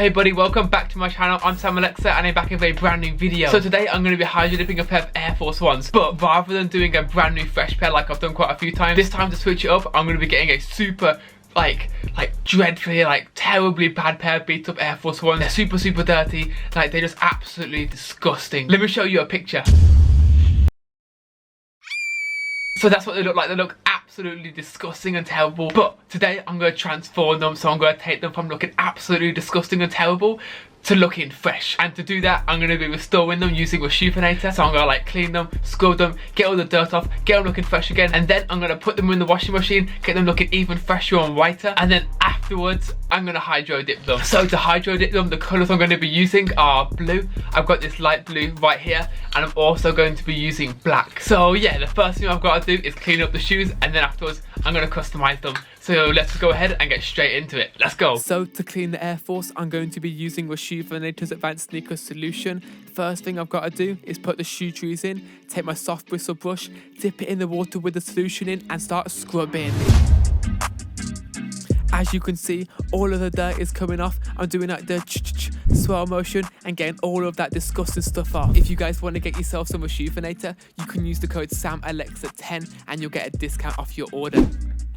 Hey buddy, welcome back to my channel. I'm Alxr and I'm back with a brand new video. So today I'm going to be hydro dipping a pair of Air Force 1's, but rather than doing a brand new fresh pair like I've done quite a few times, this time to switch it up, I'm going to be getting a super dreadfully, terribly bad pair of beat up Air Force 1's. They're super dirty, they're just absolutely disgusting. Let me show you a picture. So that's what they look like. They look absolutely disgusting and terrible. But today I'm going to transform them. So I'm going to take them from looking absolutely disgusting and terrible to looking fresh. And to do that, I'm going to be restoring them using a Rejuvenator. So I'm going to clean them, scrub them, get all the dirt off, get them looking fresh again. And then I'm going to put them in the washing machine, get them looking even fresher and whiter. And then afterwards, I'm going to hydro dip them. So to hydro dip them, the colours I'm going to be using are blue. I've got this light blue right here. And I'm also going to be using black. So yeah, the first thing I've got to do is clean up the shoes. And then afterwards, I'm going to customise them. So let's go ahead and get straight into it. Let's go. So to clean the Air Force, I'm going to be using Rejuvenator's Advanced Sneaker Solution. First thing I've got to do is put the shoe trees in, take my soft bristle brush, dip it in the water with the solution in and start scrubbing. As you can see, all of the dirt is coming off. I'm doing the swirl motion and getting all of that disgusting stuff off. If you guys want to get yourself some Rejuvenator, you can use the code SAMALXR10 and you'll get a discount off your order.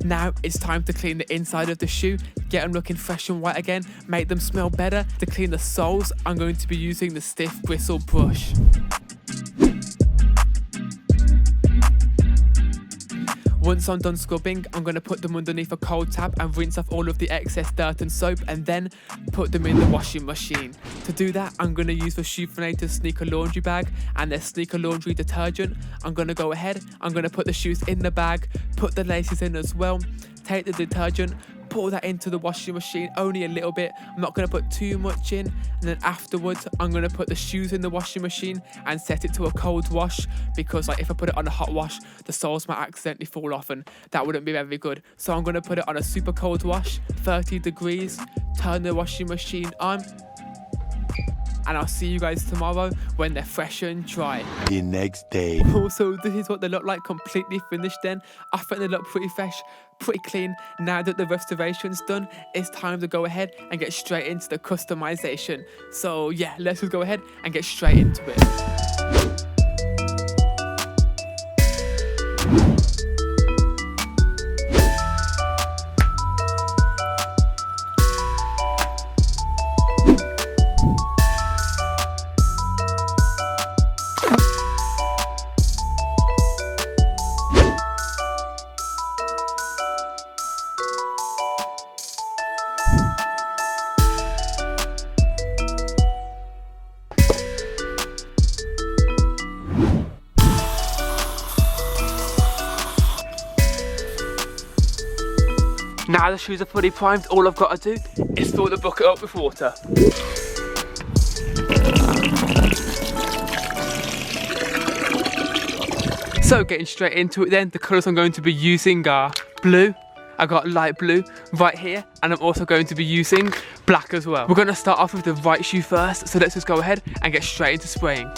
Now it's time to clean the inside of the shoe, get them looking fresh and white again, make them smell better. To clean the soles, I'm going to be using the stiff bristle brush. Once I'm done scrubbing, I'm going to put them underneath a cold tap and rinse off all of the excess dirt and soap and then put them in the washing machine. To do that, I'm going to use Rejuvenator's Sneaker Laundry Bag and their Sneaker Laundry Detergent. I'm going to go ahead, I'm going to put the shoes in the bag, put the laces in as well, take the detergent, pour that into the washing machine, only a little bit. I'm not going to put too much in. And then afterwards, I'm going to put the shoes in the washing machine and set it to a cold wash because if I put it on a hot wash, the soles might accidentally fall off and that wouldn't be very good. So I'm going to put it on a super cold wash, 30 degrees, turn the washing machine on. And I'll see you guys tomorrow when they're fresh and dry. The next day. Also, this is what they look like completely finished then. I think they look pretty fresh, pretty clean. Now that the restoration's done, it's time to go ahead and get straight into the customization. So yeah, let's just go ahead and get straight into it. Now the shoes are fully primed, all I've got to do is fill the bucket up with water. So getting straight into it then, the colours I'm going to be using are blue. I got light blue right here and I'm also going to be using black as well. We're going to start off with the right shoe first, so let's just go ahead and get straight into spraying.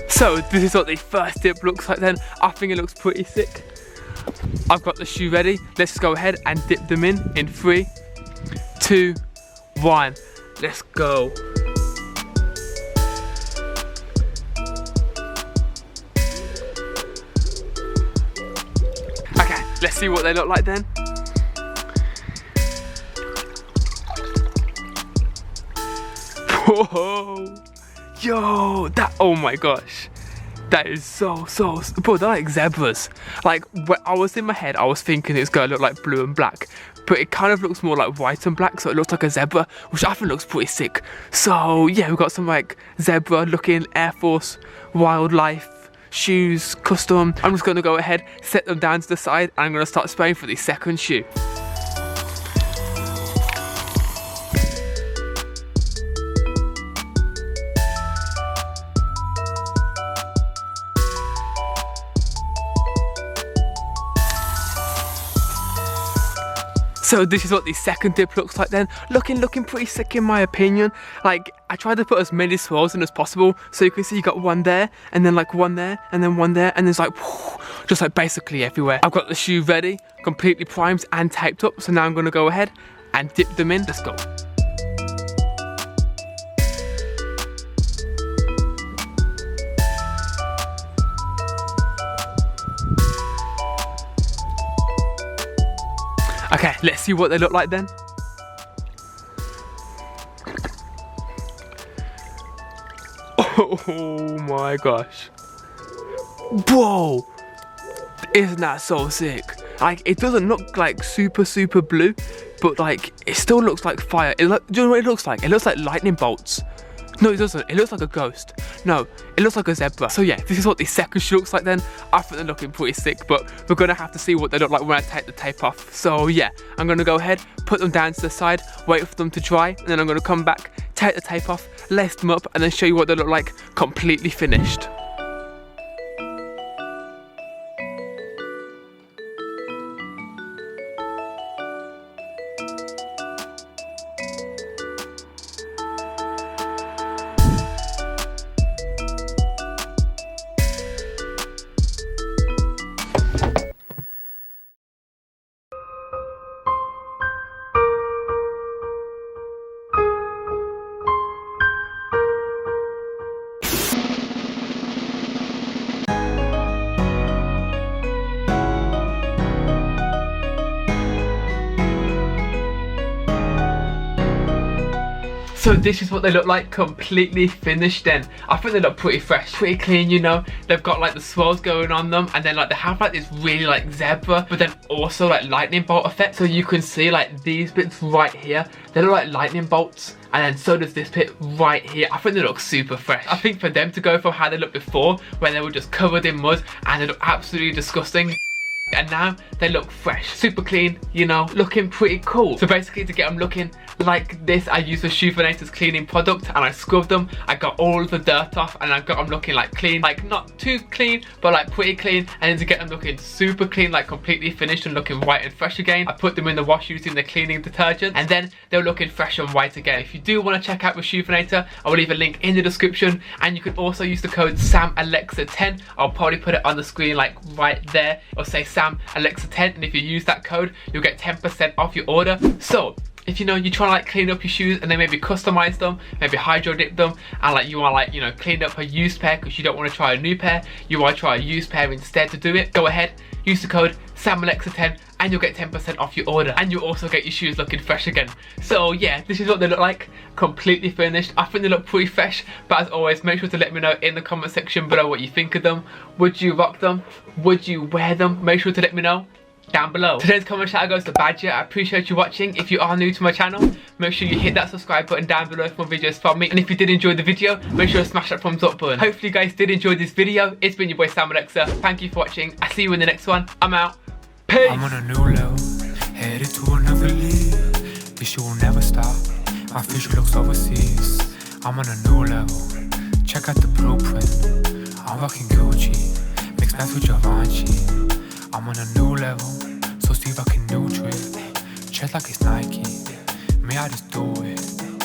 So this is what the first dip looks like then. I think it looks pretty sick. I've got the shoe ready. Let's just go ahead and dip them in 3, 2, 1. Let's go. Okay, let's see what they look like then. Whoa. Yo, oh my gosh, that is so, bro, they're like zebras. When I was in my head, I was thinking it's gonna look like blue and black, but it kind of looks more like white and black, so it looks like a zebra, which I think looks pretty sick. So yeah, we've got some zebra looking Air Force wildlife shoes, custom. I'm just gonna go ahead, set them down to the side, and I'm gonna start spraying for the second shoe. So this is what the second dip looks like then. Looking pretty sick in my opinion. Like, I tried to put as many swirls in as possible. So you can see you got one there, and then like one there, and then one there, and there's like, whoo, just like basically everywhere. I've got the shoe ready, completely primed and taped up. So now I'm gonna go ahead and dip them in. Let's go. Okay, let's see what they look like then. Oh my gosh. Bro, isn't that so sick? Like, it doesn't look like super blue, but like, it still looks like fire. Do you know what it looks like? It looks like lightning bolts. No, it doesn't. It looks like a ghost. No, it looks like a zebra. So yeah, this is what the second shoe looks like then. I think they're looking pretty sick, but we're gonna have to see what they look like when I take the tape off. So yeah, I'm gonna go ahead, put them down to the side, wait for them to dry, and then I'm gonna come back, take the tape off, lace them up, and then show you what they look like completely finished. So this is what they look like completely finished then. I think they look pretty fresh, pretty clean, you know. They've got like the swirls going on them, and then like they have like this really like zebra, but then also like lightning bolt effect. So you can see like these bits right here, they look like lightning bolts, and then so does this bit right here. I think they look super fresh. I think for them to go from how they looked before, where they were just covered in mud and they look absolutely disgusting, and now they look fresh, super clean, you know, looking pretty cool. So basically, to get them looking like this, I used the Shoefinator's cleaning product and I scrubbed them. I got all of the dirt off and I got them looking like clean, like not too clean, but like pretty clean. And then to get them looking super clean, like completely finished and looking white and fresh again, I put them in the wash using the cleaning detergent, and then they were looking fresh and white again. If you do want to check out the Shoefinator, I will leave a link in the description, and you can also use the code SAMALXR10. I'll probably put it on the screen like right there. It'll say SAMALXR10, and if you use that code, you'll get 10% off your order. So if you know you're trying to like clean up your shoes and then maybe customize them, maybe hydro dip them, and like you want to like, you know, clean up a used pair because you don't want to try a new pair, you want to try a used pair instead to do it, go ahead, use the code SAMALXR10 and you'll get 10% off your order, and you'll also get your shoes looking fresh again. So yeah, this is what they look like, completely finished. I think they look pretty fresh, but as always, make sure to let me know in the comment section below what you think of them. Would you rock them? Would you wear them? Make sure to let me know down below. Today's comment shout out goes to Badger. I appreciate you watching. If you are new to my channel, make sure you hit that subscribe button down below for more videos from me, and if you did enjoy the video, make sure to smash that thumbs up button. Hopefully you guys did enjoy this video. It's been your boy SAMALXR. Thank you for watching. I'll see you in the next one. I'm out. Peace. I'm on a new level, headed to another league. This shit will never stop. My future looks overseas. I'm on a new level. Check out the blueprint. I'm rocking Gucci, mixed match with Givenchy. I'm on a new level, so see if I can new drip. Check like it's Nike. May I just do it?